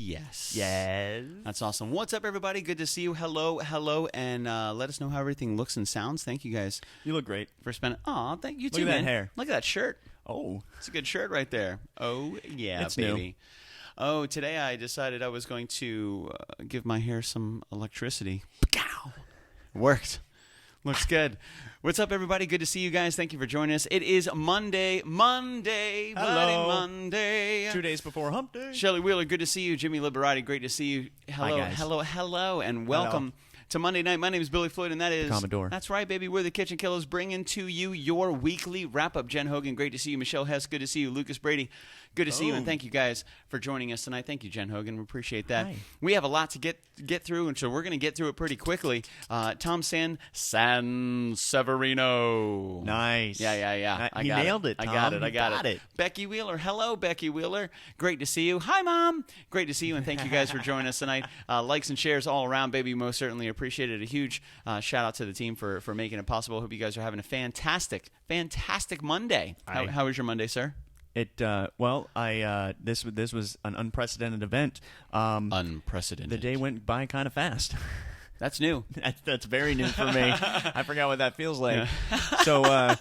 yes. Yes. That's awesome. What's up, everybody? Good to see you. Hello, and let us know how everything looks and sounds. Thank you guys. You look great. For spending. Aw, thank you too, Look at man. that hair. Look at that shirt. Oh. It's a good shirt right there. Oh, yeah, It's baby. new. Oh, today I decided I was going to give my hair some electricity. Pow! Worked. Looks good. What's up, everybody? Good to see you guys. Thank you for joining us. It is Monday. Bloody Monday. 2 days before Hump Day. Shelley Wheeler, good to see you. Jimmy Liberati, great to see you. Hello, Hi, guys. hello, and welcome to Monday Night. My name is Billy Floyd, and that is... Commodore. That's right, baby. We're the KitchenKillaz, bringing to you your weekly wrap-up. Jen Hogan, great to see you. Michelle Hess, good to see you. Lucas Brady, good to see you. And thank you guys for joining us tonight. Thank you, Jen Hogan. We appreciate that. Hi. We have a lot to get through, and so we're going to get through it pretty quickly. Tom Sanseverino. Nice. Yeah. He nailed it, Tom. I got You got it. Becky Wheeler. Hello, Becky Wheeler. Great to see you. Hi, Mom. Great to see you, and thank you guys for joining us tonight. Likes and shares all around, baby. Most certainly appreciate it. A huge shout out to the team for making it possible. Hope you guys are having a fantastic Monday. How was your Monday, sir? This was an unprecedented event. Unprecedented. The day went by kind of fast. That's new. That's very new for me. I forgot what that feels like. So I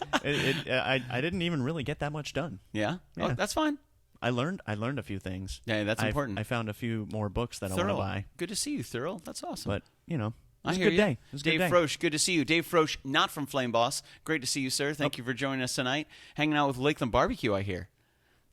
didn't even really get that much done. Yeah? Oh, that's fine. I learned a few things. Yeah, that's important. I found a few more books that I want to buy. Good to see you, Thurl. That's awesome. But, you know, it I was a hear good you. day. It was a Dave good day. Frosch, good to see you. Dave Frosch, not from Flame Boss. Great to see you, sir. Thank you for joining us tonight. Hanging out with Lakeland Barbecue, I hear.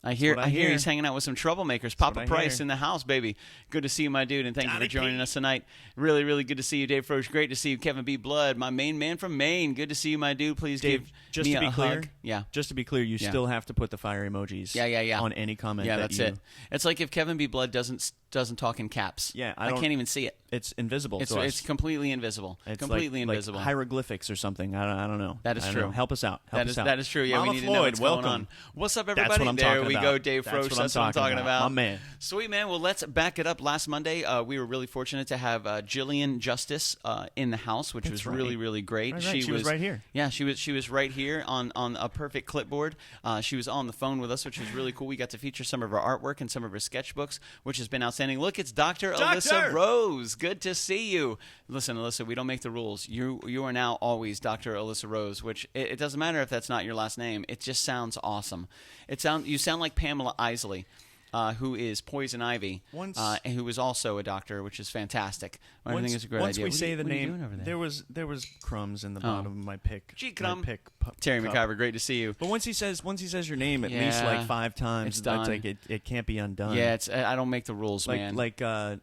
I hear he's hanging out with some troublemakers. Papa Price in the house, baby. Good to see you, my dude, and thank you for joining us tonight. Really, really good to see you, Dave Frosch. Great to see you, Kevin B. Blood, my main man from Maine. Good to see you, my dude. Please Dave, give me a hug. Just to be clear, you still have to put the fire emojis on any comment. Yeah, that's it. It's like if Kevin B. Blood doesn't talk in caps. Yeah, I can't even see it. It's invisible to us. It's completely invisible. It's completely invisible. Like hieroglyphics or something. I don't know. That is true. Help us out. That is true. Yeah, Mama we need Floyd, to know what's welcome. going on. What's up, everybody? That's what I'm there talking we about. go, Dave Frosch. That's what I'm talking about. My man. Sweet, man. Well, let's back it up. Last Monday, we were really fortunate to have Jillian Justice in the house, which was really, really great. Right. She was right here. Yeah, she was right here on a perfect clipboard. She was on the phone with us, which was really cool. We got to feature some of her artwork and some of her sketchbooks, which has been outstanding. Look, it's Dr. Alyssa Rose. Good to see you. Listen, Alyssa, we don't make the rules. You are now always Dr. Alyssa Rose, which it doesn't matter if that's not your last name. It just sounds awesome. You sound like Pamela Isley. Who is Poison Ivy, and who is also a doctor, which is fantastic. I think it's a great idea. Once we say the name, over there was crumbs in the bottom of my pick. G-crumb. Terry McIver, great to see you. But once he says your name at least like 5 times, it's done. That's like it can't be undone. Yeah, I don't make the rules, man. Like Kyle.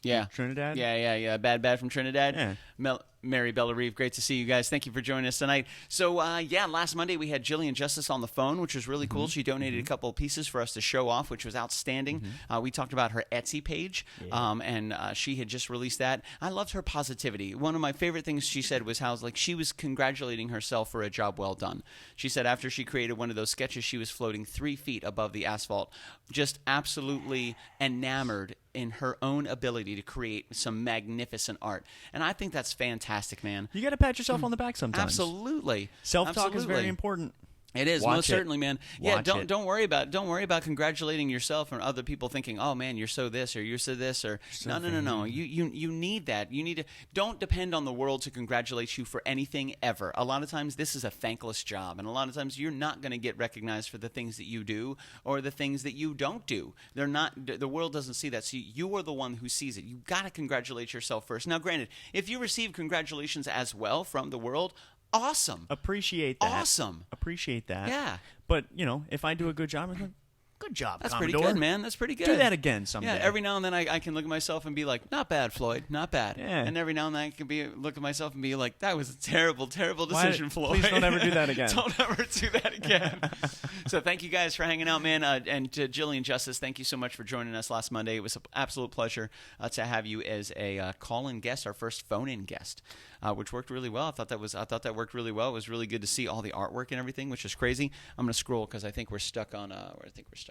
Yeah. Trinidad. Yeah. Bad from Trinidad. Yeah. Mary Bella Reeve, great to see you guys. Thank you for joining us tonight. So, last Monday we had Jillian Justice on the phone, which was really cool. She donated a couple of pieces for us to show off, which was outstanding. We talked about her Etsy page, and she had just released that. I loved her positivity. One of my favorite things she said was how she was congratulating herself for a job well done. She said after she created one of those sketches, she was floating 3 feet above the asphalt, just absolutely enamored in her own ability to create some magnificent art. And I think that's fantastic, man. You got to pat yourself on the back sometimes. Absolutely. Self-talk is very important. It is most certainly, man. Don't worry about congratulating yourself or other people thinking, "Oh man, you're so this or you're so this or no. You need that. You need to don't depend on the world to congratulate you for anything ever. A lot of times this is a thankless job, and a lot of times you're not going to get recognized for the things that you do or the things that you don't do. They're not. The world doesn't see that. So you are the one who sees it. You got to congratulate yourself first. Now, granted, if you receive congratulations as well from the world, awesome. Appreciate that. Awesome. Appreciate that. Yeah. But, if I do a good job, I'm like, good job, That's Commodore. pretty good, man. That's pretty good. Do that again someday. Yeah, every now and then I can look at myself and be like, not bad, Floyd, not bad. Yeah. And every now and then I can look at myself and be like, that was a terrible, terrible decision, Floyd. Please don't ever do that again. Don't ever do that again. So thank you guys for hanging out, man. And to Jillian Justice, thank you so much for joining us last Monday. It was an absolute pleasure to have you as a call-in guest, our first phone-in guest. Which worked really well. I thought that worked really well. It was really good to see all the artwork and everything, which is crazy. I'm going to scroll because I think we're stuck on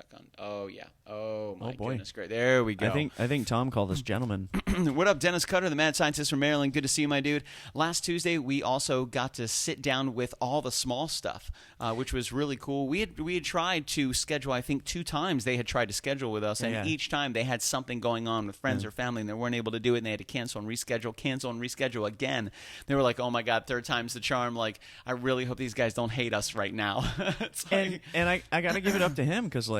stuck on. Oh yeah. Oh my boy. goodness, great. There we go. I think Tom called us gentlemen. What up, Dennis Cutter, the mad scientist from Maryland? Good to see you, my dude. Last Tuesday, we also got to sit down with all the small stuff, which was really cool. We had tried to schedule, I think 2 times they had tried to schedule with us, and each time they had something going on with friends or family, and they weren't able to do it, and they had to cancel and reschedule again. They were like, oh my God, 3rd time's the charm. Like, I really hope these guys don't hate us right now. And I got to give it up to him because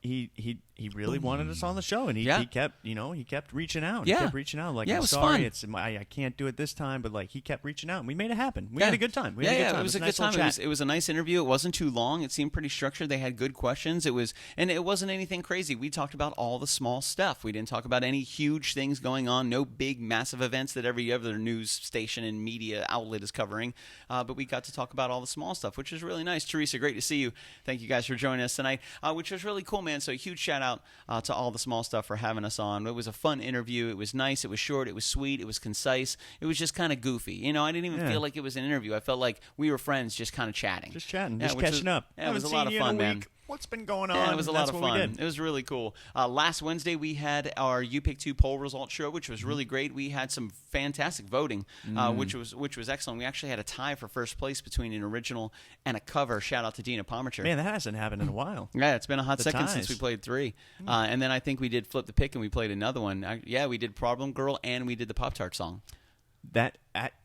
he really wanted us on the show, and he kept reaching out. He kept reaching out. Like, I'm sorry, I can't do it this time, but like he kept reaching out, and we made it happen. We had a good time. It was a good time. It was a nice interview. It wasn't too long. It seemed pretty structured. They had good questions. It wasn't anything crazy. We talked about all the small stuff. We didn't talk about any huge things going on. No big massive events that every other news station and media outlet is covering. But we got to talk about all the small stuff, which is really nice. Teresa, great to see you. Thank you guys for joining us tonight, which was really cool, man. So a huge shout out to all the small stuff for having us on. It was a fun interview. It was nice. It was short. It was sweet. It was concise. It was just kind of goofy. You know, I didn't even feel like it was an interview. I felt like we were friends just kind of chatting. Just catching up. Yeah, it was a lot of fun, man. What's been going on? Yeah, it was a lot of fun. It was really cool. Last Wednesday, we had our You Pick 2 poll results show, which was really great. We had some fantastic voting, which was excellent. We actually had a tie for first place between an original and a cover. Shout out to Dina Pomercher. Man, that hasn't happened in a while. Yeah, it's been a hot second since we played 3. And then I think we did Flip the Pick, and we played another one. We did Problem Girl, and we did the Pop-Tart song.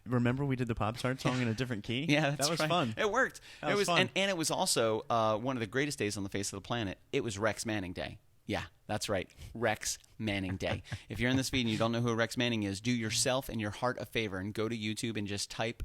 Remember we did the Pop-Tart song in a different key? Yeah, that was right. fun. It worked. It was fun. And it was also one of the greatest days on the face of the planet. It was Rex Manning Day. Yeah, that's right. Rex Manning Day. If you're in this feed and you don't know who Rex Manning is, do yourself and your heart a favor and go to YouTube and just type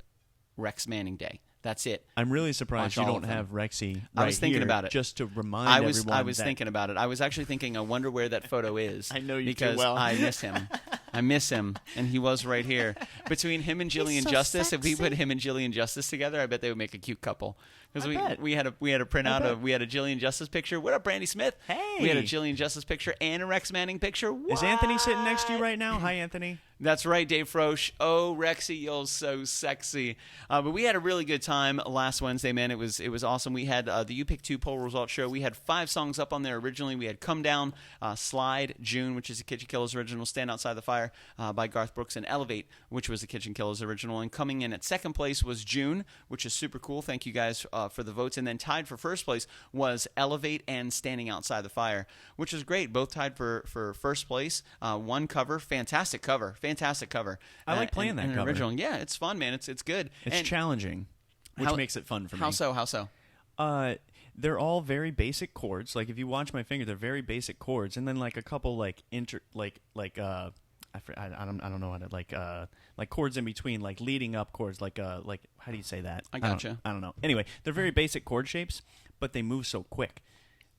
Rex Manning Day. That's it. I'm really surprised you don't have Rexy. I was thinking about it. Just to remind everyone. I was thinking about it. I was actually thinking, I wonder where that photo is. I know you because too well. I miss him. I miss him, and he was right here. Between him and Jillian Justice, sexy. if we put him and Jillian Justice together, I bet they would make a cute couple. Because we had a printout of we had a Jillian Justice picture. What up, Brandy Smith? Hey, we had a Jillian Justice picture and a Rex Manning picture. What? Is Anthony sitting next to you right now? Hi, Anthony. That's right, Dave Frosch. Oh, Rexy, you're so sexy. But we had a really good time last Wednesday, man. It was awesome. We had the You Pick 2 poll results show. We had 5 songs up on there originally. We had Come Down, Slide, June, which is a KitchenKillaz original, Stand Outside the Fire by Garth Brooks, and Elevate, which was the KitchenKillaz original. And coming in at second place was June, which is super cool. Thank you guys for the votes. And then tied for first place was Elevate and Standing Outside the Fire, which is great. Both tied for first place. One cover, fantastic cover. I like playing that cover. Original. Yeah, it's fun, man. It's good. It's challenging, which makes it fun for me. How so? They're all very basic chords. Like if you watch my finger, they're very basic chords, and then like a couple I don't know how to like chords in between, like leading up chords, like how do you say that? I gotcha. I don't know. Anyway, they're very basic chord shapes, but they move so quick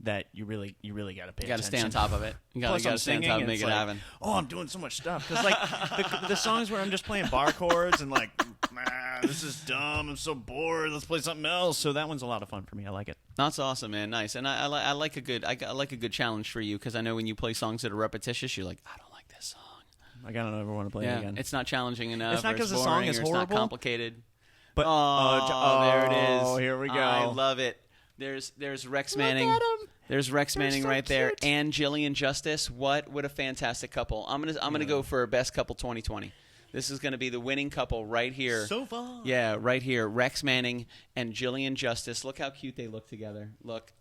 that you really got to pay attention. You got to stay on top of it. You got to stay on top and make it happen. Oh, I'm doing so much stuff because like the songs where I'm just playing bar chords and like, this is dumb. I'm so bored. Let's play something else. So that one's a lot of fun for me. I like it. That's awesome, man. Nice. And I like a good challenge for you because I know when you play songs that are repetitious, you're like, I don't like this song. I don't ever want to play it again. It's not challenging enough. It's not because the song is horrible. It's not complicated. But there it is. Oh, here we go. I love it. There's Rex Manning. There's Rex Manning right there, and Jillian Justice. What a fantastic couple! I'm gonna go for best couple 2020. This is gonna be the winning couple right here. So far, yeah, right here. Rex Manning and Jillian Justice. Look how cute they look together. Look.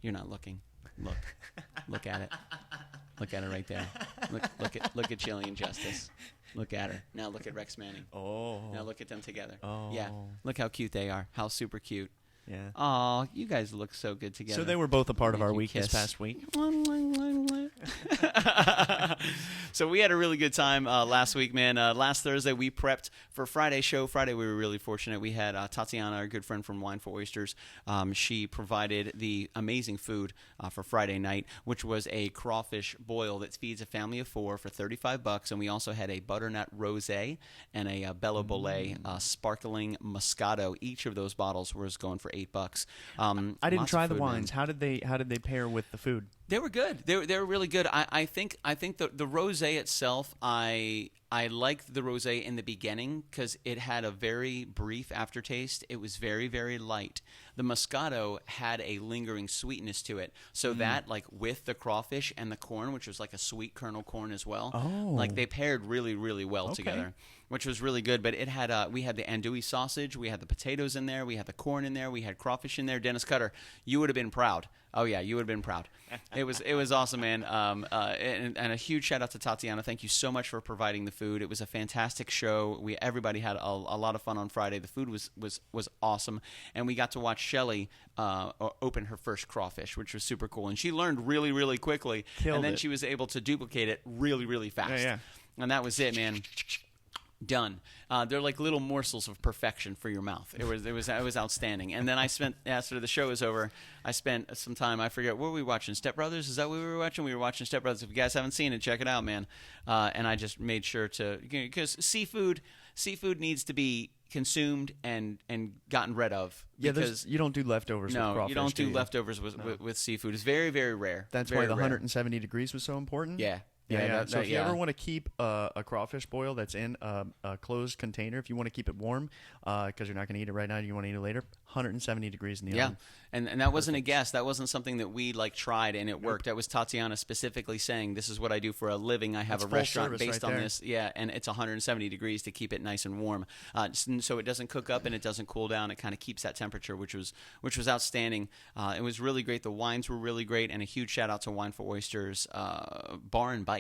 You're not looking. Look at it. Look at her right there. Look at Jillian Justice. Look at her. Now look at Rex Manning. Oh. Now look at them together. Oh. Yeah. Look how cute they are. How super cute. Yeah. Oh, you guys look so good together. So they were both a part of our week this past week. So we had a really good time last week, man. Last Thursday we prepped for Friday's show. Friday we were really fortunate. We had Tatiana, our good friend from Wine for Oysters. She provided the amazing food for Friday night, which was a crawfish boil that feeds a family of 4 for $35. And we also had a butternut rosé and a Bello Bollet sparkling Moscato. Each of those bottles was going for $8. I didn't try the wines. Man. How did they pair with the food? They were good. They were really good. I think the rosé itself, I I liked the rosé in the beginning because it had a very brief aftertaste. It was very, very light. The Moscato had a lingering sweetness to it. So that, like, with the crawfish and the corn, which was like a sweet kernel corn as well, like, they paired really, really well together, which was really good. But it had we had the andouille sausage, we had the potatoes in there, we had the corn in there, we had crawfish in there. Dennis Cutter, you would have been proud. Oh yeah, you would have been proud. It was awesome, man. And a huge shout out to Tatiana. Thank you so much for providing the food. It was a fantastic show. Everybody had a lot of fun on Friday. The food was awesome, and we got to watch Shelly open her first crawfish, which was super cool. And she learned really, really quickly, and then she was able to duplicate it really, really fast. Yeah. And that was it, man. Done. They're like little morsels of perfection for your mouth. It was outstanding. And then I spent, after the show was over, I spent some time. I forget, what were we watching? Step Brothers? Is that what we were watching? We were watching Step Brothers. If you guys haven't seen it, check it out, man. And I just made sure to, because seafood needs to be consumed and gotten rid of. Because you don't do leftovers with crawfish. No, you don't do leftovers with seafood. It's very, very rare. That's very why the rare. 170 degrees was so important? Yeah. So if you ever want to keep a crawfish boil that's in a closed container, if you want to keep it warm, because you're not going to eat it right now, you want to eat it later, 170 degrees in the oven. And that wasn't a guess. That wasn't something that we tried and it worked. That was Tatiana specifically saying, this is what I do for a living. I have a restaurant based on this. Yeah, and it's 170 degrees to keep it nice and warm. So it doesn't cook up and it doesn't cool down. It kind of keeps that temperature, which was outstanding. It was really great. The wines were really great, and a huge shout out to Wine for Oysters Bar and Bites.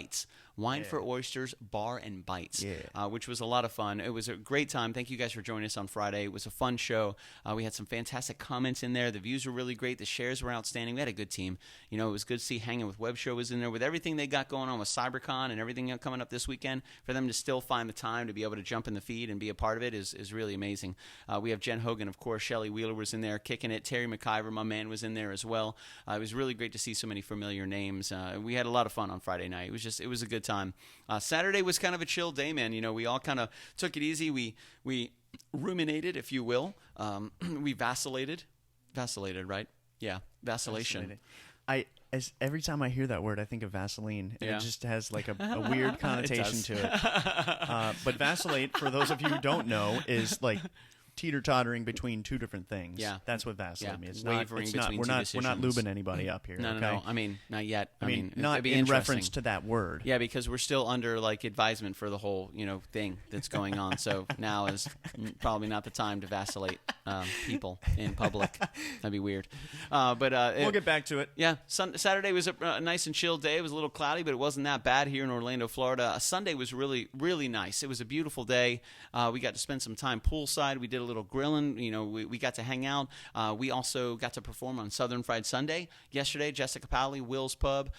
Wine for Oysters Bar and Bites, which was a lot of fun. It was a great time. Thank you guys for joining us on Friday. It was a fun show. We had some fantastic comments in there. The views were really great. The shares were outstanding. We had a good team. You know, it was good to see Hanging with Web Show was in there with everything they got going on with CyberCon and everything coming up this weekend. For them to still find the time to be able to jump in the feed and be a part of it is really amazing. We have Jen Hogan, of course. Shelley Wheeler was in there kicking it. Terry McIver, my man, was in there as well. It was really great to see so many familiar names. We had a lot of fun on Friday night. It was a good time. Saturday was kind of a chill day, man. You know, we all kind of took it easy. We ruminated, if you will. We vacillated, right? Yeah, vacillation. Every time I hear that word, I think of Vaseline, and it just has like a weird connotation to it. But vacillate, for those of you who don't know, is like teeter-tottering between two different things. Yeah. That's what vacillate means. Wavering between two decisions. We're not lubing anybody up here. No. I mean, not yet. I mean, not in reference to that word. Yeah, because we're still under advisement for the whole thing that's going on. So now is probably not the time to vacillate people in public. That'd be weird. But we'll get back to it. Yeah, Saturday was a nice and chill day. It was a little cloudy, but it wasn't that bad here in Orlando, Florida. Sunday was really, really nice. It was a beautiful day. We got to spend some time poolside. We did a little grilling. We got to hang out. We also got to perform on Southern Fried Sunday yesterday. Jessica Powley, Will's Pub,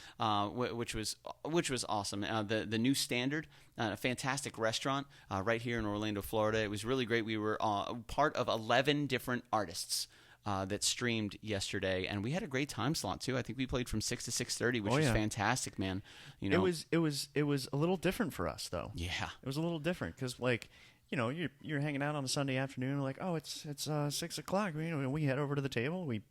which was awesome. The New Standard, a fantastic restaurant right here in Orlando, Florida. It was really great. We were part of 11 different artists that streamed yesterday, and we had a great time slot too. I think we played from 6 to 6:30, which was fantastic, man. It was a little different for us though. Yeah, it was a little different because you're hanging out on a Sunday afternoon, like, oh, it's 6 o'clock. We head over to the table. We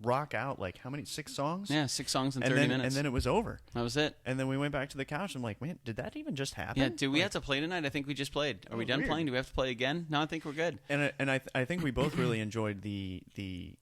rock out how many, 6 songs? Yeah, 6 songs in 30 minutes. And then it was over. That was it. And then we went back to the couch. I'm like, man, did that even just happen? Yeah. Do we have to play tonight? I think we just played. Are we done playing? Do we have to play again? No, I think we're good. And I think we both really enjoyed the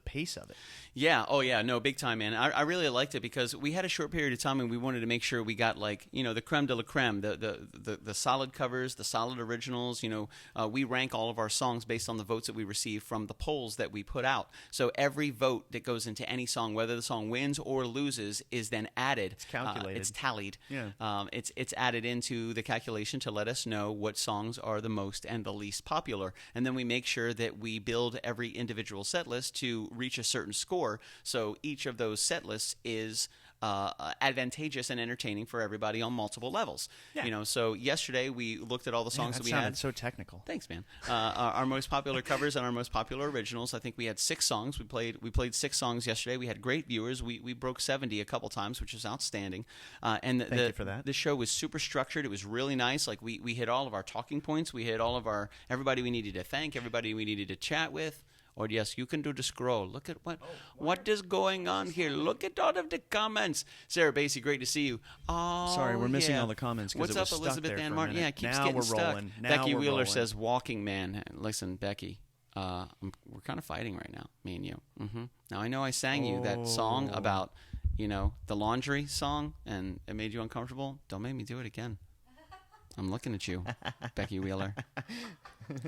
pace of it. Yeah. Oh, yeah. No, big time, man. I really liked it because we had a short period of time and we wanted to make sure we got the creme de la creme, the solid covers, the solid originals. We rank all of our songs based on the votes that we receive from the polls that we put out. So every vote that goes into any song, whether the song wins or loses, is then added. It's calculated. It's tallied. Yeah. It's added into the calculation to let us know what songs are the most and the least popular. And then we make sure that we build every individual set list to reach a certain score, so each of those set lists is advantageous and entertaining for everybody on multiple levels. Yeah. So yesterday we looked at all the songs that we had. So technical. Thanks, man. Our most popular covers and our most popular originals. I think we had 6 songs. We played 6 songs yesterday. We had great viewers. We broke 70 a couple times, which was outstanding. And Thank you for that. The show was super structured. It was really nice. We hit all of our talking points. We hit all of everybody we needed to thank, everybody we needed to chat with. Or yes, you can do the scroll. Look at what is going on here. Look at all of the comments. Sarah Basie, great to see you. Oh, sorry, we're missing all the comments. What's it was up, Elizabeth Ann Martin? Yeah, it keeps now getting we're stuck. Rolling. Becky we're Wheeler rolling. says, "Walking Man." Listen, Becky, we're kind of fighting right now, me and you. Now I know I sang you that song about, the laundry song, and it made you uncomfortable. Don't make me do it again. I'm looking at you, Becky Wheeler.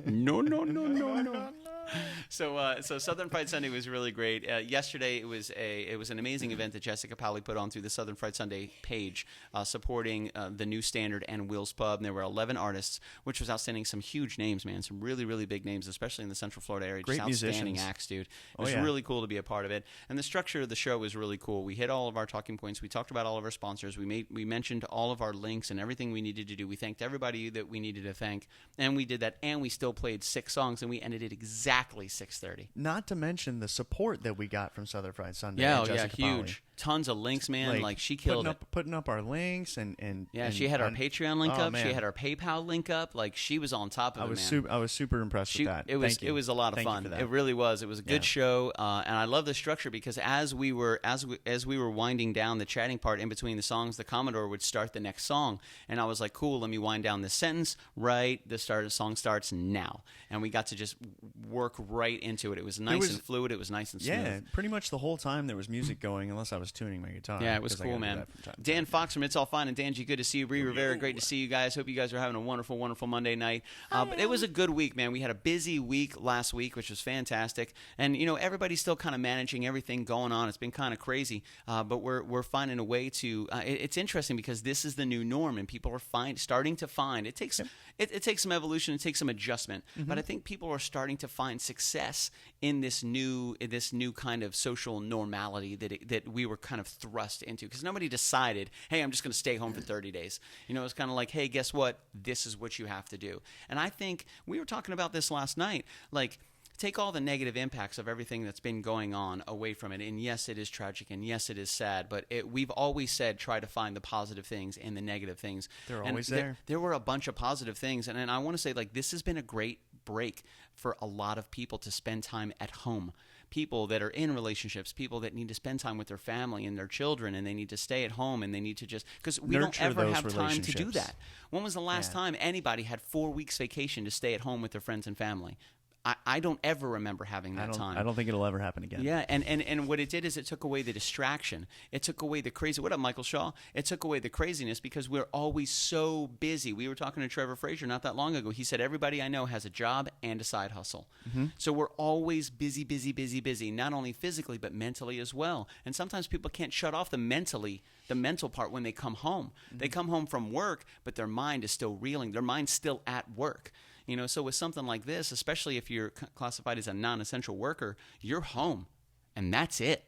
No. So Southern Fried Sunday was really great. Yesterday it was an amazing event that Jessica Powley put on through the Southern Fried Sunday page, supporting the New Standard and Will's Pub. And there were 11 artists, which was outstanding. Some huge names, man. Some really, really big names, especially in the Central Florida area. Great just outstanding musicians. acts, dude. It was really cool to be a part of it. And the structure of the show was really cool. We hit all of our talking points. We talked about all of our sponsors. We mentioned all of our links and everything we needed to do. We thanked everybody that we needed to thank, and we did that. And we still played 6 songs, and we ended it exactly 6:30. Not to mention the support that we got from Southern Fried Sunday. Yeah, Jessica huge. Powley. Tons of links, man. Like she killed it. Putting up our links and she had our Patreon link up. Man. She had our PayPal link up. Like she was on top of it, man. I was super impressed with that. It was a lot of fun. It really was. It was a good show, and I love the structure because as we were winding down the chatting part in between the songs, the Commodore would start the next song, and I was like, cool. Let me wind down this sentence. Right, the song starts now, and we got to just work right into it. It was nice and fluid. It was nice and smooth. Yeah, pretty much the whole time there was music going, unless I was tuning my guitar. Yeah, it was cool, man. Dan Fox from It's All Fine and Danji, good to see you. Bree Rivera, great to see you guys. Hope you guys are having a wonderful, wonderful Monday night. But it was a good week, man. We had a busy week last week, which was fantastic. And, everybody's still kind of managing everything going on. It's been kind of crazy. But we're finding a way to it's interesting because this is the new norm, and people are starting to find it takes some evolution, it takes some adjustment. But I think people are starting to find success in this new kind of social normality that we were kind of thrust into, because nobody decided, hey, I'm just going to stay home for 30 days. It's kind of like, hey, guess what? This is what you have to do. And I think we were talking about this last night, like, take all the negative impacts of everything that's been going on away from it. And yes, it is tragic, and yes, it is sad, but we've always said try to find the positive things in the negative things. They're always there. There were a bunch of positive things, and I want to say, like, this has been a great break for a lot of people to spend time at home. People that are in relationships, people that need to spend time with their family and their children, and they need to stay at home, and they need to just, because we don't ever have time to do that. When was the last time anybody had 4 weeks vacation to stay at home with their friends and family? I don't ever remember having that time. I don't think it'll ever happen again. Yeah, and what it did is it took away the distraction. It took away the crazy. What up, Michael Shaw? It took away the craziness because we're always so busy. We were talking to Trevor Frazier not that long ago. He said everybody I know has a job and a side hustle. So we're always busy, not only physically but mentally as well. And sometimes people can't shut off the mental part when they come home. They come home from work, but their mind is still reeling. Their mind's still at work. So with something like this, especially if you're classified as a non-essential worker, you're home, and that's it.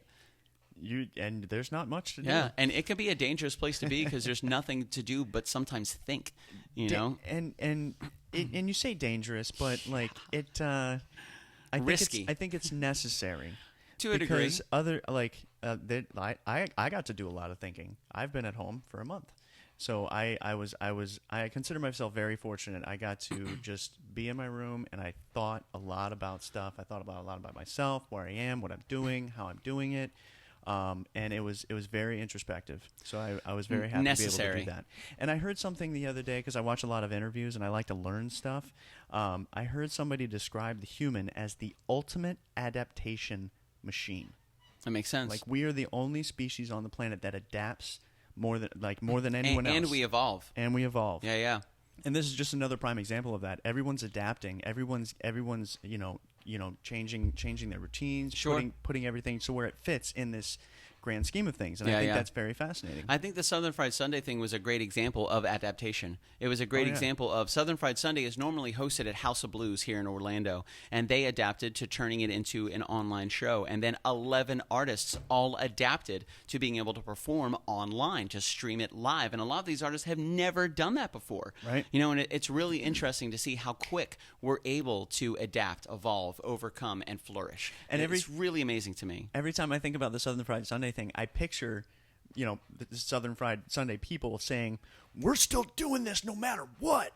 And there's not much to do. Yeah, and it can be a dangerous place to be because there's nothing to do but sometimes think. And you say dangerous, but like it. Risky. I think it's necessary. To a degree. Because I got to do a lot of thinking. I've been at home for a month. So I consider myself very fortunate. I got to just be in my room, and I thought a lot about stuff. I thought a lot about myself, where I am, what I'm doing, how I'm doing it, and it was very introspective. So I was very happy to be able to do that. And I heard something the other day, because I watch a lot of interviews and I like to learn stuff. I heard somebody describe the human as the ultimate adaptation machine. That makes sense. Like, we are the only species on the planet that adapts more than anyone else. And we evolve. Yeah. And this is just another prime example of that. Everyone's adapting. Everyone's changing their routines, putting everything so where it fits in this grand scheme of things. And I think that's very fascinating. I think the Southern Fried Sunday thing was a great example of adaptation. It was a great example of Southern Fried Sunday is normally hosted at House of Blues here in Orlando, and they adapted to turning it into an online show. And then 11 artists all adapted to being able to perform online, to stream it live. And a lot of these artists have never done that before. Right. And it's really interesting to see how quick we're able to adapt, evolve, overcome, and flourish. And it's really amazing to me. Every time I think about the Southern Fried Sunday thing, I picture, the Southern Fried Sunday people saying, "We're still doing this no matter what."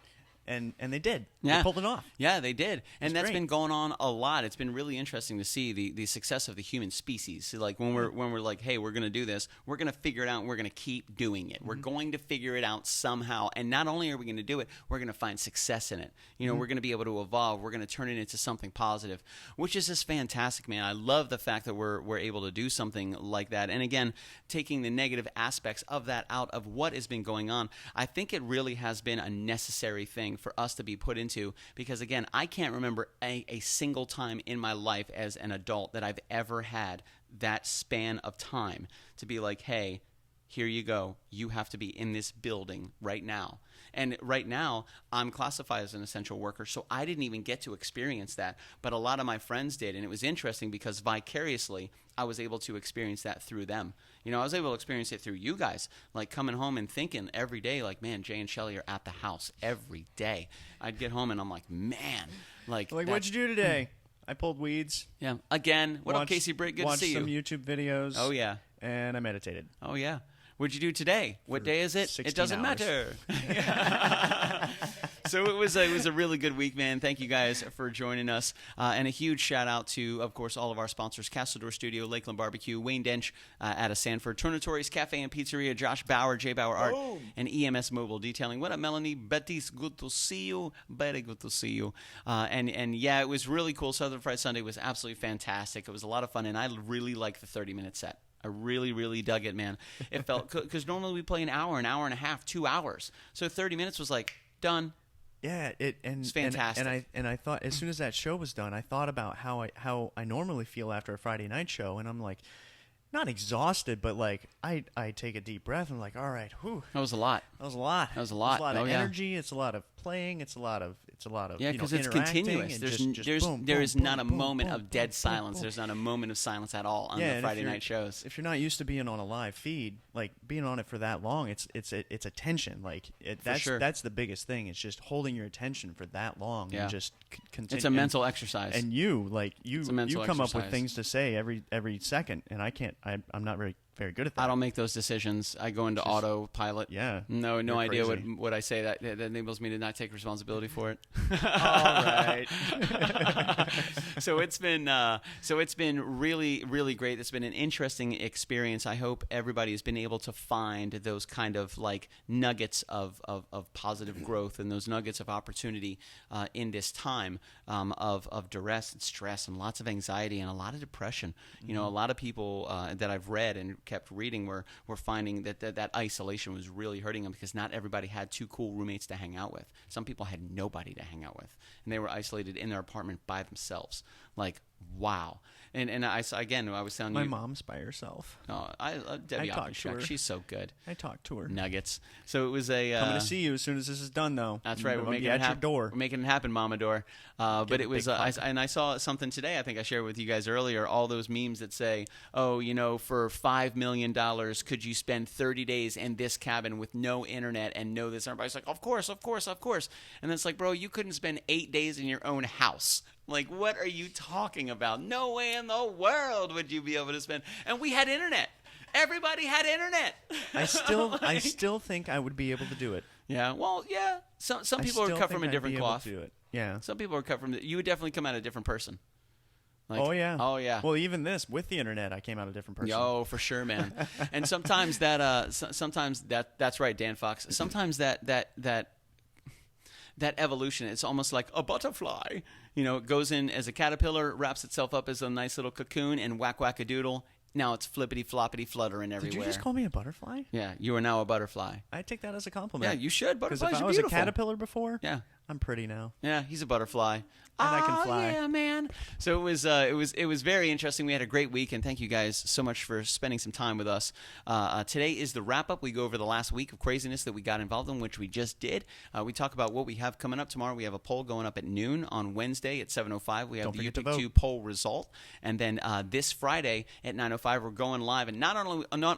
And they did. Yeah. They pulled it off. Yeah, they did. And that's great. been going on a lot. It's been really interesting to see the success of the human species. So like when we're like, hey, we're going to do this, we're going to figure it out and we're going to keep doing it. We're going to figure it out somehow. And not only are we going to do it, we're going to find success in it. You know, we're going to be able to evolve. We're going to turn it into something positive, which is just fantastic, man. I love the fact that we're able to do something like that. And again, taking the negative aspects of that out of what has been going on, I think it really has been a necessary thing for us to be put into, because again, I can't remember a single time in my life as an adult that I've ever had that span of time to be like, hey, here you go. You have to be in this building right now. And right now, I'm classified as an essential worker, so I didn't even get to experience that. But a lot of my friends did, and it was interesting because vicariously, I was able to experience that through them. You know, I was able to experience it through you guys, like coming home and thinking every day, like, man, Jay and Shelly are at the house every day. I'd get home and I'm like, man. Like what'd you do today? I pulled weeds. Yeah. Again, what up, Casey Britt? Good to see you. Watched some YouTube videos. Oh, yeah. And I meditated. Oh, yeah. What'd you do today? What day is it? It doesn't matter. So it was a really good week, man. Thank you guys for joining us. And a huge shout out to, of course, all of our sponsors, Castledor Studio, Lakeland Barbecue, Wayne Dench out of Sanford, Tornatori's Cafe and Pizzeria, Josh Bauer, J. Bauer Art, and EMS Mobile Detailing. What up, Melanie? Betis, good to see you. Very good to see you. And yeah, it was really cool. Southern Fried Sunday was absolutely fantastic. It was a lot of fun, and I really liked the 30-minute set. I really, really dug it, man. It felt, because normally we play an hour and a half, 2 hours. So 30 minutes was like, done. Yeah, it's fantastic. And I thought, as soon as that show was done, I thought about how I normally feel after a Friday night show, and I'm like, not exhausted, but like I take a deep breath and I'm like, all right, whew. That was a lot. That was a lot. That was a lot. It's a lot of energy. It's a lot of playing. It's a lot of yeah, because it's continuous. There is not a moment of dead silence. There's not a moment of silence at all on the Friday night shows. If you're not used to being on a live feed, like being on it for that long, it's attention. Like that's the biggest thing. It's just holding your attention for that long and just continue. It's a mental exercise. And you come up with things to say every second, and I can't. I'm not very good at that. I don't make those decisions. I go into autopilot. Yeah. No idea what I say. That enables me to not take responsibility for it. All right. So it's been really, really great. It's been an interesting experience. I hope everybody has been able to find those kind of like nuggets of positive growth and those nuggets of opportunity in this time of duress and stress and lots of anxiety and a lot of depression. You know, a lot of people that I've read and kept reading were finding that isolation was really hurting them, because not everybody had two cool roommates to hang out with. Some people had nobody to hang out with, and they were isolated in their apartment by themselves. Like, wow. And I was telling you, my mom's by herself. Oh, Debbie Oppenscheck, she's so good. I talked to her. Nuggets. So it was a coming to see you as soon as this is done, though. That's right. We're making it happen. We're making it happen, Mama Door. But it was, and I saw something today. I think I shared with you guys earlier. All those memes that say, "Oh, you know, for $5 million, could you spend 30 days in this cabin with no internet and no this?" And everybody's like, "Of course, of course, of course." And then it's like, bro, you couldn't spend 8 days in your own house. Like, what are you talking about? No way in the world would you be able to spend. And we had internet. Everybody had internet. I still think I would be able to do it. Yeah. Well, yeah. Some people are cut from a different cloth. Do it. Yeah. Some people are cut from. You would definitely come out a different person. Like, oh yeah. Well, even this with the internet, I came out a different person. Oh, for sure, man. And sometimes that's right, Dan Fox. Sometimes that evolution, it's almost like a butterfly. You know, it goes in as a caterpillar, wraps itself up as a nice little cocoon, and whack-whack-a-doodle. Now it's flippity-floppity fluttering everywhere. Did you just call me a butterfly? Yeah, you are now a butterfly. I take that as a compliment. Yeah, you should. Butterflies are beautiful. Because if I was a caterpillar before, yeah, I'm pretty now. Yeah, he's a butterfly. And I can fly. Yeah, man. So it was very interesting. We had a great week, and thank you guys so much for spending some time with us. Today is the wrap up. We go over the last week of craziness that we got involved in, which we just did. We talk about what we have coming up tomorrow. We have a poll going up at noon on Wednesday at 7:05. We have the YouTube 2 poll result, and then this Friday at 9:05 we're going live. And not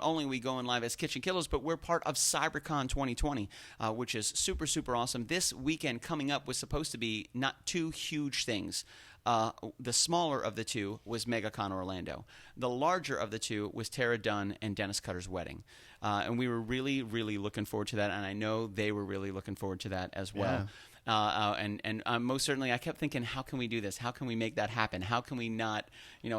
only are we going live as KitchenKillaz, but we're part of CyberCon 2020, which is super super awesome. This weekend coming up was supposed to be not two huge things. The smaller of the two was MegaCon Orlando. The larger of the two was Tara Dunn and Dennis Cutter's wedding. And we were really, really looking forward to that, and I know they were really looking forward to that as well. And most certainly, I kept thinking, how can we do this? How can we make that happen? How can we not,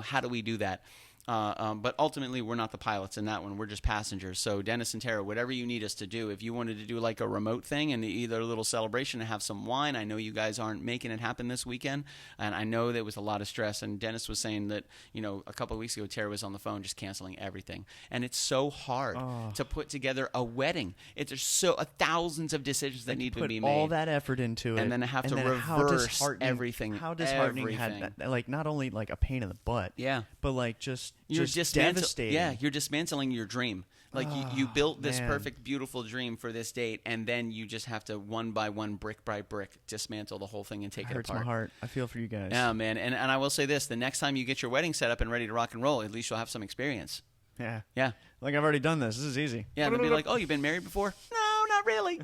how do we do that? But ultimately, we're not the pilots in that one. We're just passengers. So Dennis and Tara, whatever you need us to do, if you wanted to do like a remote thing and either a little celebration and have some wine, I know you guys aren't making it happen this weekend, and I know there was a lot of stress. And Dennis was saying that, a couple of weeks ago, Tara was on the phone just canceling everything. And it's so hard to put together a wedding. There's thousands of decisions that need to be made. Put all that effort into it. And then have to reverse everything. How disheartening had that, like, not only like a pain in the butt, but like just devastating. Yeah, you're dismantling your dream. Like you built this perfect, beautiful dream for this date, and then you just have to one by one, brick by brick, dismantle the whole thing and take it apart. Hurts my heart. I feel for you guys. Yeah, man. And I will say this: the next time you get your wedding set up and ready to rock and roll, at least you'll have some experience. Yeah. Yeah. Like, I've already done this. This is easy. Yeah, they'll be like, "Oh, you've been married before?" No, not really.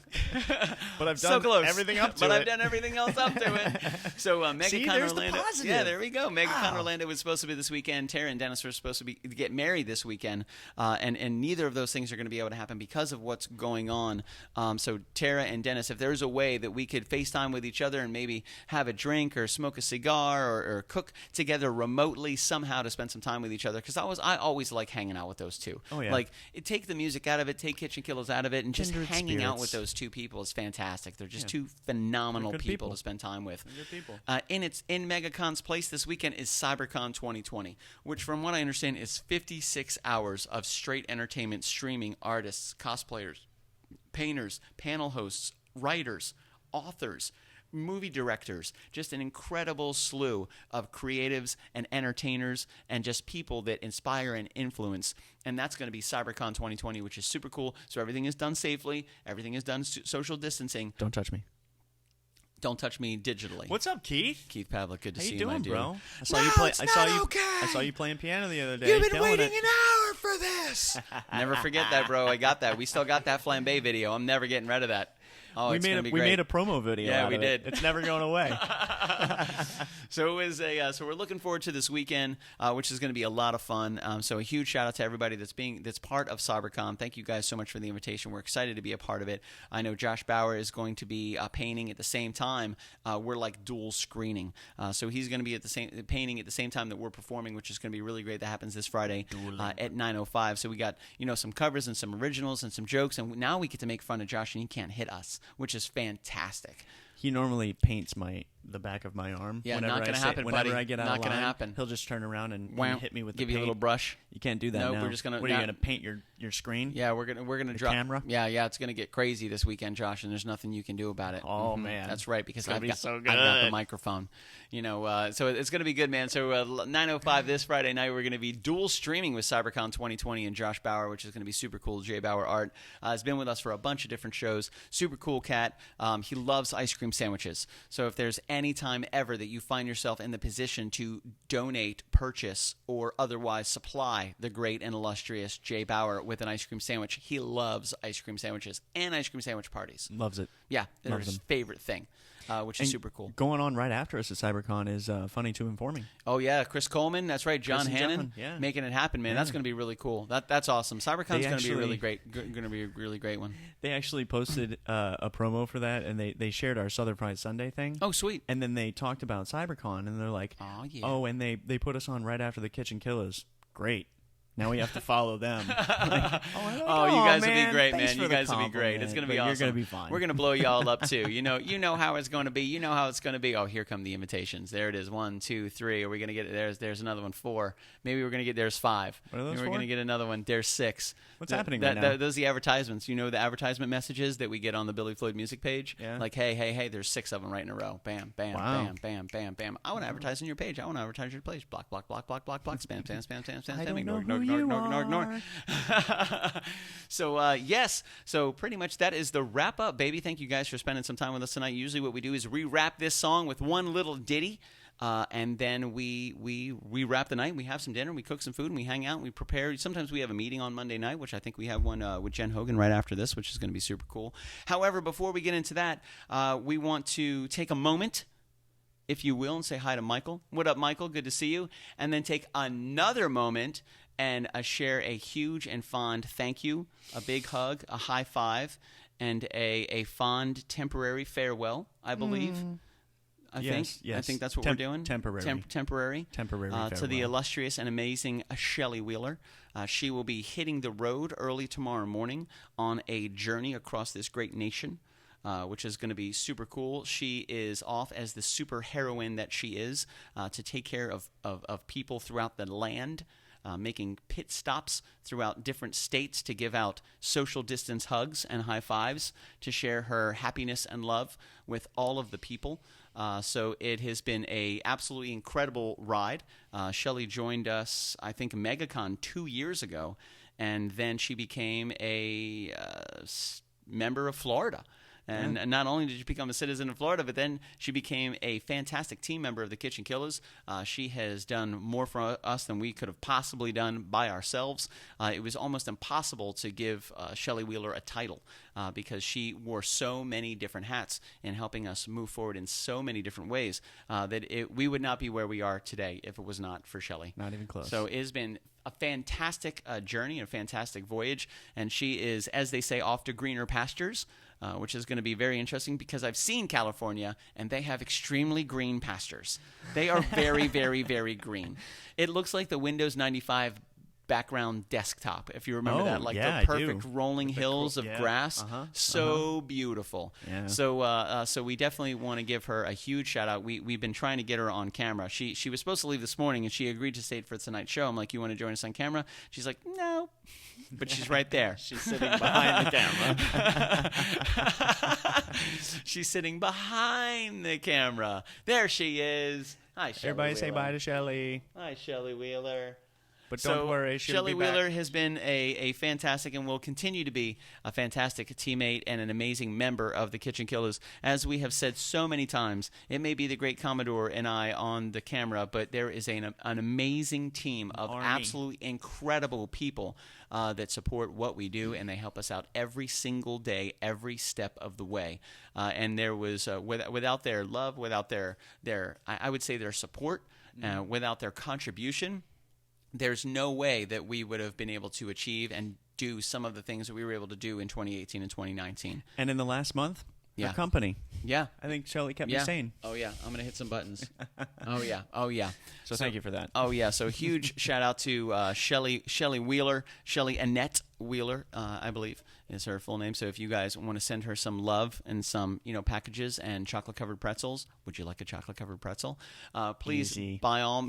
But I've done everything up to it. But I've done everything else up to it. So MegaCon Orlando. The yeah, there we go. MegaCon Orlando was supposed to be this weekend. Tara and Dennis were supposed to get married this weekend, and neither of those things are going to be able to happen because of what's going on. So Tara and Dennis, if there's a way that we could FaceTime with each other and maybe have a drink or smoke a cigar or cook together remotely somehow to spend some time with each other, because I always like hanging out with those two. Oh yeah. Like, take the music out of it, take KitchenKillaz out of it, and just hanging out with those two people is fantastic. They're just two phenomenal people to spend time with. Good people. In MegaCon's place this weekend is CyberCon 2020, which from what I understand is 56 hours of straight entertainment, streaming, artists, cosplayers, painters, panel hosts, writers, authors, movie directors, just an incredible slew of creatives and entertainers and just people that inspire and influence. And that's going to be CyberCon 2020, which is super cool. So everything is done safely. Everything is done social distancing. Don't touch me. Don't touch me digitally. What's up, Keith? Keith Pavlik, good to see you, my dude. Bro? I saw you play. I saw you playing piano the other day. You've been waiting an hour for this. Never forget that, bro. I got that. We still got that flambe video. I'm never getting rid of that. Oh, we made a promo video. Yeah, we did. It's never going away. So it was so we're looking forward to this weekend, which is going to be a lot of fun. So a huge shout out to everybody that's part of CyberCon. Thank you guys so much for the invitation. We're excited to be a part of it. I know Josh Bauer is going to be painting at the same time. We're like dual screening, so he's going to be painting at the same time that we're performing, which is going to be really great. That happens this Friday at 9:05. So we got some covers and some originals and some jokes, and now we get to make fun of Josh, and he can't hit us, which is fantastic. He normally paints the back of my arm. Yeah, not going to happen, buddy. Whenever I get out not of going to line, happen. He'll just turn around and hit me with give the you paint. a little brush. You can't do that no, now. We're just going to. What are you going to paint your screen? Yeah, we're gonna drop camera. Yeah, it's going to get crazy this weekend, Josh, and there's nothing you can do about it. Oh man, that's right, because I've got the microphone. So it's going to be good, man. So 9:05 this Friday night, we're going to be dual streaming with CyberCon 2020 and Josh Bauer, which is going to be super cool. J Bauer Art has been with us for a bunch of different shows. Super cool cat. He loves ice cream sandwiches. So if there's any time ever that you find yourself in the position to donate, purchase, or otherwise supply the great and illustrious J Bauer with an ice cream sandwich, he loves ice cream sandwiches and ice cream sandwich parties. Loves it. Yeah, they're his favorite thing. Which is super cool. Going on right after us at CyberCon is Funny to Informing. Oh, yeah. Chris Coleman. That's right. John Hannon. Yeah. Making it happen, man. Yeah. That's going to be really cool. That's awesome. CyberCon's going to be a really great one. They actually posted a promo for that, and they shared our Southern Fried Sunday thing. Oh, sweet. And then they talked about CyberCon, and they're like, and they put us on right after the KitchenKillaz. Great. Now we have to follow them. You guys will be great, man. You guys will be great. It's going to be awesome. You're going to be fine. We're going to blow y'all up, too. You know how it's going to be. You know how it's going to be. Oh, here come the invitations. There it is. 1, 2, 3. Are we going to get there's another one. 4. Maybe we're going to get there's 5. What are those? We're going to get another one. There's 6. What's happening right now? Those are the advertisements. You know the advertisement messages that we get on the Billy Floyd music page? Yeah. Like, hey, there's 6 of them right in a row. Bam, bam, bam, bam, bam, bam. I want to advertise on your page. I want to advertise your page. Block, block, block, block, block, block. Spam, spam, spam, spam, spam. I don't know who you are. So yes, so pretty much that is the wrap up, baby. Thank you guys for spending some time with us tonight. Usually what we do is re-wrap this song with one little ditty, and then we wrap the night. We have some dinner, we cook some food, and we hang out and we prepare. Sometimes we have a meeting on Monday night, which I think we have one with Jen Hogan right after this, which is going to be super cool. However, before we get into that, we want to take a moment if you will, and say hi to Michael. What up, Michael? Good to see you. And then take another moment and share a huge and fond thank you, a big hug, a high five, and a fond temporary farewell, I believe. Yes. I think that's what we're doing. Temporary farewell. To the illustrious and amazing Shelley Wheeler. She will be hitting the road early tomorrow morning on a journey across this great nation, which is going to be super cool. She is off as the super heroine that she is to take care of people throughout the land, making pit stops throughout different states to give out social distance hugs and high fives to share her happiness and love with all of the people. So it has been a absolutely incredible ride. Shelley joined us, I think, MegaCon 2 years ago, and then she became a member of Florida. And not only did she become a citizen of Florida, but then she became a fantastic team member of the KitchenKillaz. She has done more for us than we could have possibly done by ourselves. It was almost impossible to give Shelley Wheeler a title because she wore so many different hats in helping us move forward in so many different ways that we would not be where we are today if it was not for Shelley. Not even close. So it has been a fantastic journey, a fantastic voyage, and she is, as they say, off to greener pastures, which is going to be very interesting because I've seen California, and they have extremely green pastures. They are very, very, very green. It looks like the Windows 95 background desktop, if you remember that, like the perfect rolling hills of grass. Beautiful. Yeah. So we definitely want to give her a huge shout out. We've been trying to get her on camera. She was supposed to leave this morning and she agreed to stay for tonight's show. I'm like, you want to join us on camera? She's like, no, but she's right there. She's sitting behind the camera. She's sitting behind the camera. There she is. Hi, Shelley Everybody Wheeler. Say bye to Shelley. Hi, Shelley Wheeler. But don't worry, Shelley Wheeler has been a fantastic and will continue to be a fantastic teammate and an amazing member of the KitchenKillaz. As we have said so many times, it may be the great Commodore and I on the camera, but there is an amazing team of absolutely incredible people that support what we do, and they help us out every single day, every step of the way. And there was without their love, without their I would say their support, without their contribution, there's no way that we would have been able to achieve and do some of the things that we were able to do in 2018 and 2019. And in the last month, your company. Yeah. I think Shelley kept me sane. Oh, yeah. I'm going to hit some buttons. Oh, yeah. So thank you for that. Oh, yeah. So huge shout out to Shelley Wheeler, Shelley Annette Wheeler, I believe is her full name. So if you guys want to send her some love and some, packages and chocolate-covered pretzels, would you like a chocolate-covered pretzel? Please, by all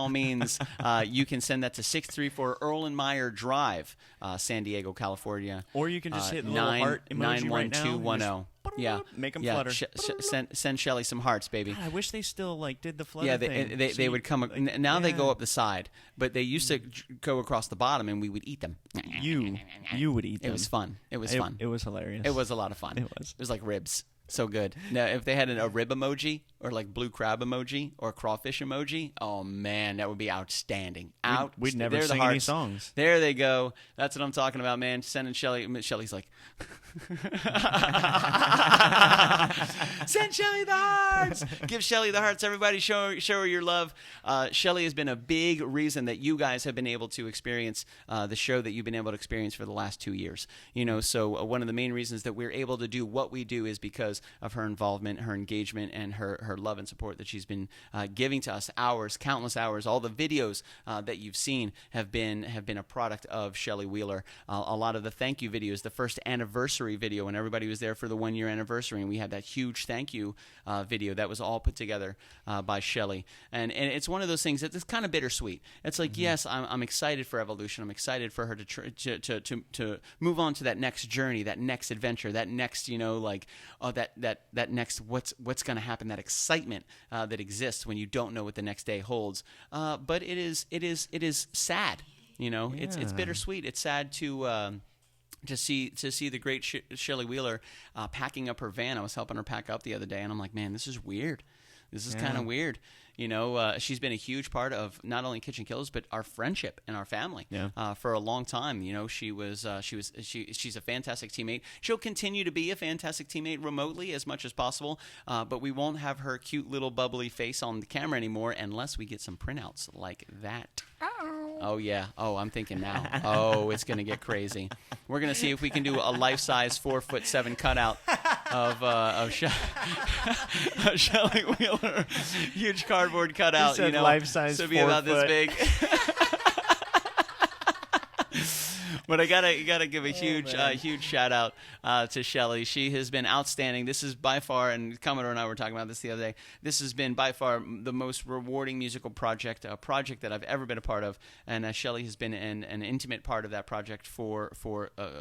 means, you can send that to 634 Erlenmeyer Drive, San Diego, California. Or you can just hit the little heart emoji right now. 91210. Yeah, make them flutter. Send Shelley some hearts, baby. God, I wish they still did the flutter thing. They would come. Now they go up the side, but they used to go across the bottom, and we would eat them. You would eat them. It was fun. It was fun. It was hilarious. It was a lot of fun. It was like ribs. So good. Now, if they had a rib emoji or like blue crab emoji or crawfish emoji, oh man, that would be outstanding. We'd never sing any songs. There they go. That's what I'm talking about, man. Sending Shelley. Shelley's like, send Shelley the hearts. Give Shelley the hearts, everybody. Show her your love. Shelley has been a big reason that you guys have been able to experience the show that you've been able to experience for the last 2 years. So one of the main reasons that we're able to do what we do is because of her involvement, her engagement, and her love and support that she's been giving to us. Countless hours. All the videos that you've seen have been a product of Shelley Wheeler. A lot of the thank you videos, the first anniversary video when everybody was there for the 1 year anniversary, and we had that huge thank you video that was all put together by Shelley. And it's one of those things that's kind of bittersweet. It's like, yes, I'm excited for Evolution. I'm excited for her to move on to that next journey, that next adventure, that next that next what's going to happen, that excitement that exists when you don't know what the next day holds. But it is sad. It's bittersweet. It's sad to see the great Shelley Wheeler packing up her van. I was helping her pack up the other day, and I'm like, man, this is weird. This is kind of weird. You know, she's been a huge part of not only KitchenKillaz but our friendship and our family for a long time. You know, she's a fantastic teammate. She'll continue to be a fantastic teammate remotely as much as possible, but we won't have her cute little bubbly face on the camera anymore unless we get some printouts like that. Oh, yeah. Oh, I'm thinking now. Oh, it's going to get crazy. We're going to see if we can do a life-size 4'7" cutout of Shelley Wheeler. Huge cardboard cutout. You know, life-size so be about this big. But I gotta give a huge shout out to Shelley. She has been outstanding. This is by far, and Commodore and I were talking about this the other day. This has been by far the most rewarding musical project, a project that I've ever been a part of. And Shelley has been an intimate part of that project for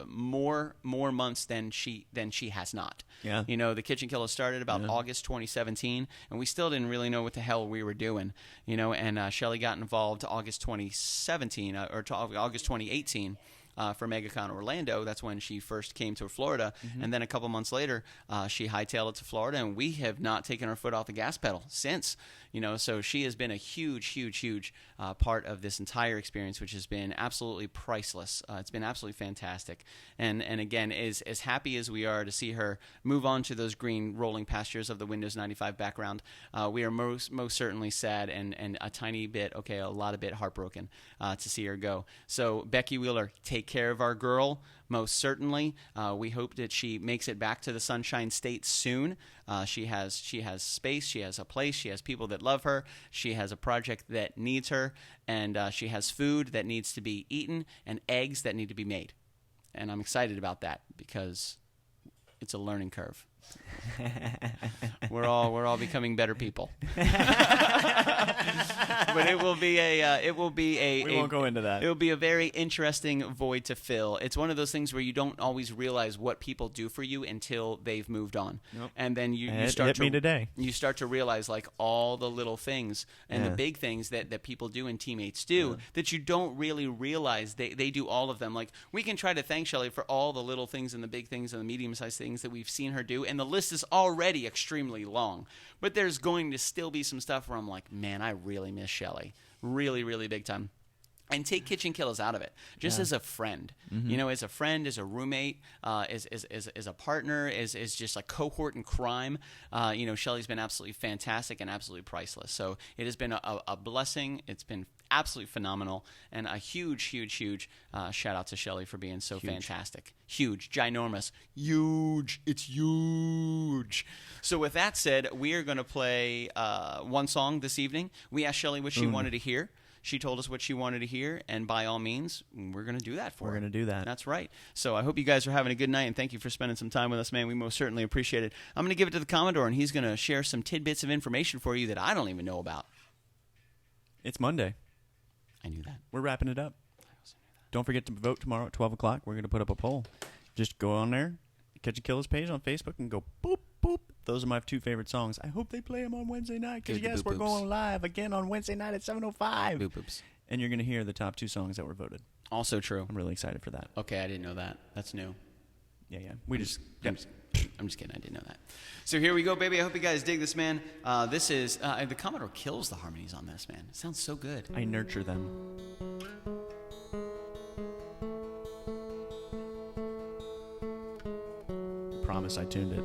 more months than she has not. Yeah. You know, the KitchenKillaz started about August 2017, and we still didn't really know what the hell we were doing. You know, and Shelley got involved August 2017 or August 2018. For MegaCon Orlando. That's when she first came to Florida. And then a couple months later, she hightailed it to Florida, and we have not taken our foot off the gas pedal since. You know, so she has been a huge part of this entire experience, which has been absolutely priceless. It's been absolutely fantastic. And again, as happy as we are to see her move on to those green rolling pastures of the Windows 95 background, we are most certainly sad and a lot of bit heartbroken to see her go. So Becky Wheeler, take care of our girl. Most certainly. We hope that she makes it back to the Sunshine State soon. She has space. She has a place. She has people that love her. She has a project that needs her. And she has food that needs to be eaten and eggs that need to be made. And I'm excited about that because it's a learning curve. We're all becoming better people. But it will be we won't go into that. It will be a very interesting void to fill. It's one of those things where you don't always realize what people do for you until they've moved on. Nope. And then you start to realize like all the little things and the big things that people do and teammates do that you don't really realize they do all of them. Like we can try to thank Shelley for all the little things and the big things and the medium-sized things that we've seen her do, and the list is already extremely long. But there's going to still be some stuff where I'm like, man, I really miss Shelley. Really, really big time. And take KitchenKillaz out of it, just as a friend. You know, as a friend, as a roommate, as a partner, as just a cohort in crime. You know, Shelley's been absolutely fantastic and absolutely priceless. So it has been a blessing. It's been absolutely phenomenal, and a huge shout out to Shelley for being so fantastic. Huge, ginormous, huge. It's huge. So with that said, we are going to play one song this evening. We asked Shelley what she wanted to hear. She told us what she wanted to hear, and by all means, we're going to do that for her. We're going to do that. That's right. So I hope you guys are having a good night, and thank you for spending some time with us, man. We most certainly appreciate it. I'm going to give it to the Commodore, and he's going to share some tidbits of information for you that I don't even know about. It's Monday. I knew that. We're wrapping it up. Don't forget to vote tomorrow at 12 o'clock. We're going to put up a poll. Just go on there, KitchenKillaz page on Facebook, and go boop, boop. Those are my two favorite songs. I hope they play them on Wednesday night, because yes, we're going live again on Wednesday night at 7:05. Boop, boops. And you're going to hear the top two songs that were voted. Also true. I'm really excited for that. Okay, I didn't know that. That's new. Yeah. I'm just kidding. I didn't know that. So here we go, baby. I hope you guys dig this, man. This is the Commodore kills the harmonies on this, man. It sounds so good. I nurture them. Promise I tuned it.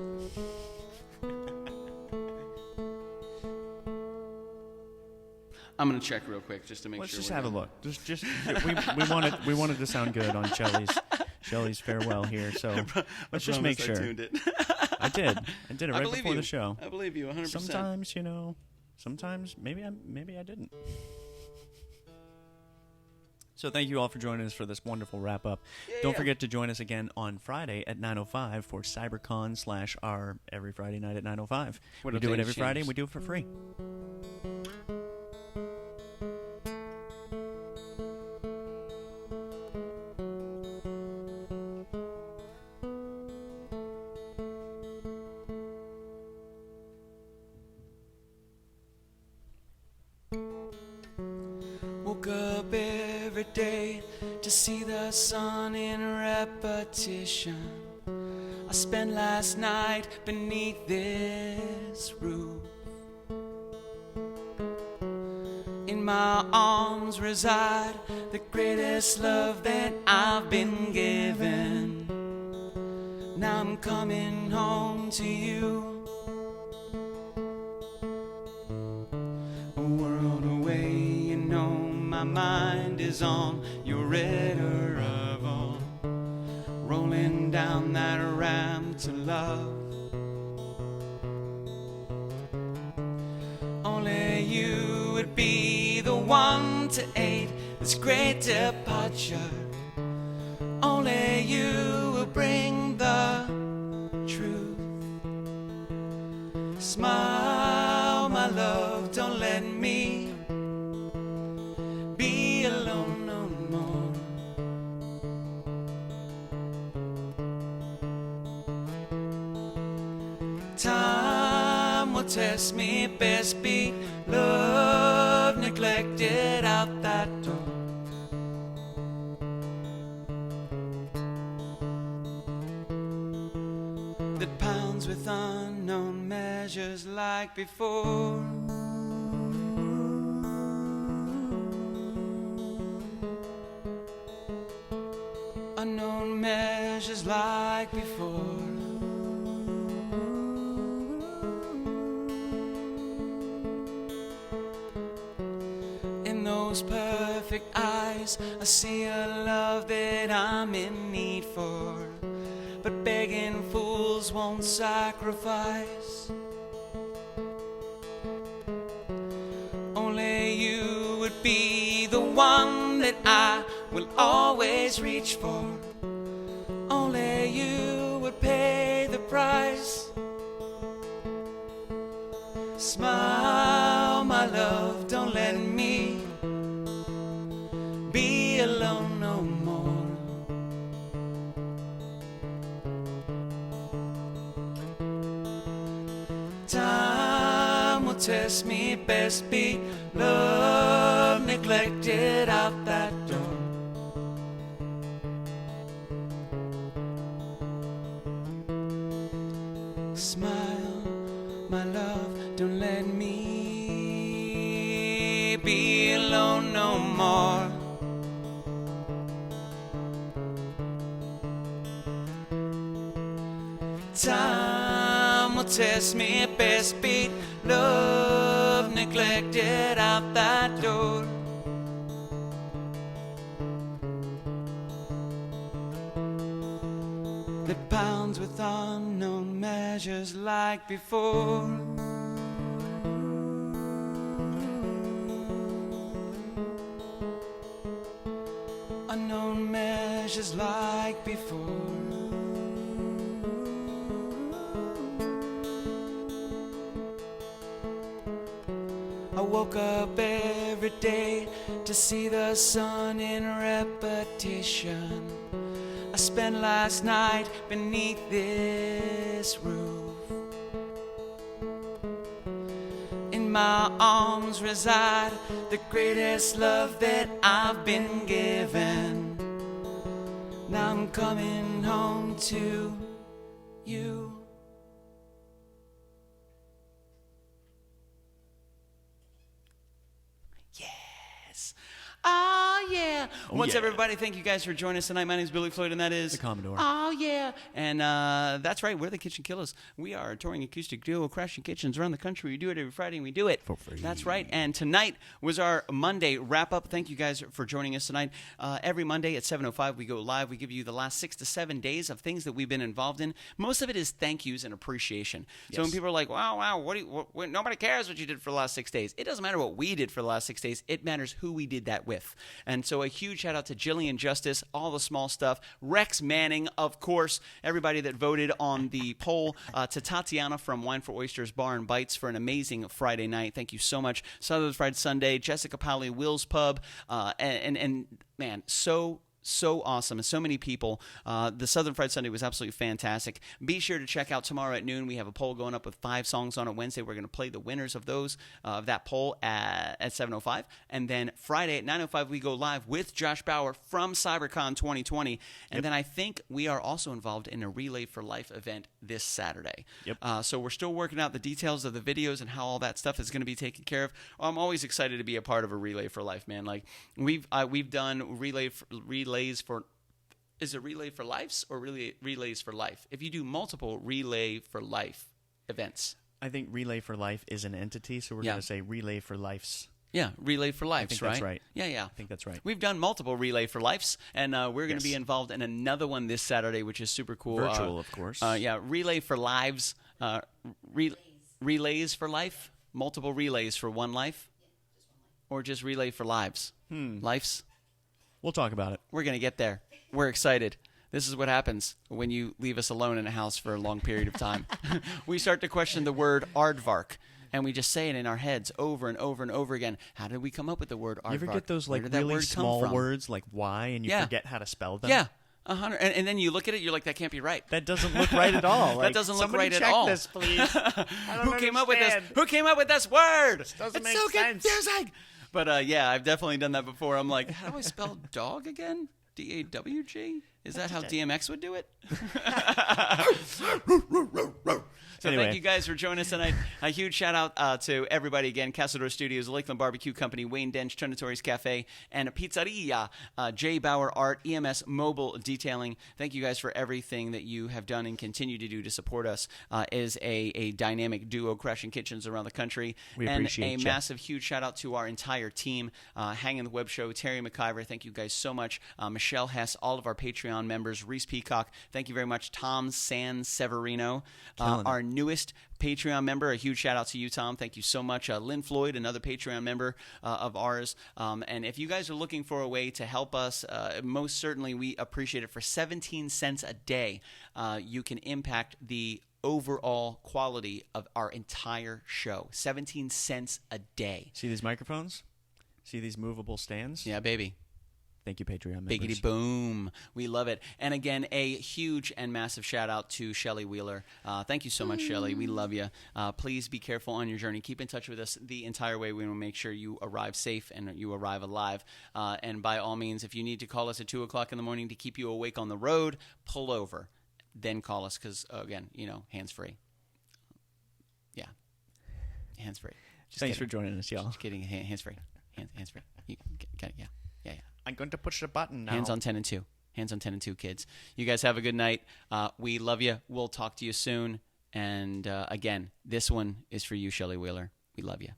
I'm gonna check real quick just to make Let's sure. Let's just have a look. We wanted to sound good on Shelley's farewell here, so let's just make sure. I tuned it. I did it right before the show. I believe you 100%. Sometimes maybe I didn't. So thank you all for joining us for this wonderful wrap up. Don't forget to join us again on Friday at 9:05 for CyberCon /R every Friday night at 9:05. We do it every Friday and we do it for free. Woke up every day to see the sun in repetition. I spent last night beneath this roof. my arms reside the greatest love that I've been given. Now I'm coming home to you. A world away, you know my mind is on your red arrival, rolling down that ramp to love. Only you would be the one to aid this great departure. Only you will bring the truth. Smile, my love, don't let me be alone no more. Time will test me, best be love neglected out that door. That pounds with unknown measures like before. Unknown measures like before. In those perfect eyes, I see a love that I'm in need for, but begging fools won't sacrifice. Only you would be the one that I will always reach for. Only you would pay the price. Smile, my love, don't let me be alone no more. Time will test me, best be love neglected out that door. Smile, my love, don't let me be alone no more. Time will test me, best be love neglected out that door. That pounds with unknown measures like before. Unknown measures like before. I woke up every day to see the sun in repetition. I spent last night beneath this roof. In my arms reside the greatest love that I've been given. Now I'm coming home to you. Oh, yeah. What's up, everybody? Thank you guys for joining us tonight. My name is Billy Floyd, and that is... The Commodore. Oh, yeah. And that's right. We're the KitchenKillaz. We are a touring acoustic duo crashing kitchens around the country. We do it every Friday, and we do it for free. That's right. And tonight was our Monday wrap-up. Thank you guys for joining us tonight. Every Monday at 7:05, we go live. We give you the last 6 to 7 days of things that we've been involved in. Most of it is thank yous and appreciation. Yes. So when people are like, wow, nobody cares what you did for the last 6 days. It doesn't matter what we did for the last 6 days. It matters who we did that with. And so a huge shout out to Jillian Justice, all the small stuff, Rex Manning, of course, everybody that voted on the poll, to Tatiana from Wine for Oysters Bar and Bites for an amazing Friday night. Thank you so much. Southern Fried Sunday, Jessica Powley, Will's Pub, and man, so so awesome, and so many people. The Southern Fried Sunday was absolutely fantastic. Be sure to check out tomorrow at noon. We have a poll going up with 5 songs on it. Wednesday, we're going to play the winners of those of that poll at 7:05, and then Friday at 9:05 we go live with Josh Bauer from CyberCon 2020, and then I think we are also involved in a Relay for Life event this Saturday. So we're still working out the details of the videos and how all that stuff is going to be taken care of. I'm always excited to be a part of a Relay for Life, man. Like we've done relays for, is it Relay for Lives or Relays for Life? If you do multiple Relay for Life events. I think Relay for Life is an entity, so we're going to say Relay for Lives. Yeah, Relay for Lives, I think right? That's right. Yeah. I think that's right. We've done multiple Relay for Lives, and we're going to be involved in another one this Saturday, which is super cool. Virtual, of course. Relay for Lives, Relays for Life, multiple relays for one life, or just Relay for Lives? Lives? We'll talk about it. We're going to get there. We're excited. This is what happens when you leave us alone in a house for a long period of time. We start to question the word aardvark, and we just say it in our heads over and over and over again. How did we come up with the word aardvark? You ever get those like really small words like why, and you forget how to spell them? Yeah. 100, and then you look at it, you're like, that can't be right. That doesn't look right at all. That doesn't look right at all. This, please. Who came up with this? Who came up with this word? This doesn't make sense. Confusing. But I've definitely done that before. I'm like, how do I spell dog again? D-A-W-G? Is that how DMX would do it? So anyway. Thank you guys for joining us tonight. A huge shout out to everybody again. Castledor Studios, Lakeland Barbecue Company, Wayne Dench, Tornatore's Cafe, and Pizzeria, J. Bauer Art, EMS Mobile Detailing. Thank you guys for everything that you have done and continue to do to support us as a dynamic duo crashing kitchens around the country. We appreciate And a massive, huge shout out to our entire team, Hanging the Web Show, Terry McIver. Thank you guys so much. Michelle Hess, all of our Patreon members, Reese Peacock. Thank you very much. Tom San Severino, our newest Patreon member. A huge shout out to you, Tom. Thank you so much. Lynn Floyd, another Patreon member of ours. And if you guys are looking for a way to help us, most certainly we appreciate it. For 17 cents a day, you can impact the overall quality of our entire show. 17 cents a day. See these microphones? See these movable stands? Yeah, baby. Thank you, Patreon members. Biggity boom. We love it. And again, a huge and massive shout out to Shelly Wheeler. Thank you so much, Shelly. We love you. Please be careful on your journey. Keep in touch with us the entire way. We want to make sure you arrive safe and you arrive alive. And by all means, if you need to call us at 2 o'clock in the morning to keep you awake on the road, pull over. Then call us because, again, hands-free. Yeah. Hands-free. Thanks for joining us, y'all. Just kidding. Hands-free. Hands-free. Yeah. I'm going to push the button now. Hands on 10 and 2. Hands on 10 and 2, kids. You guys have a good night. We love you. We'll talk to you soon. And again, this one is for you, Shelly Wheeler. We love you.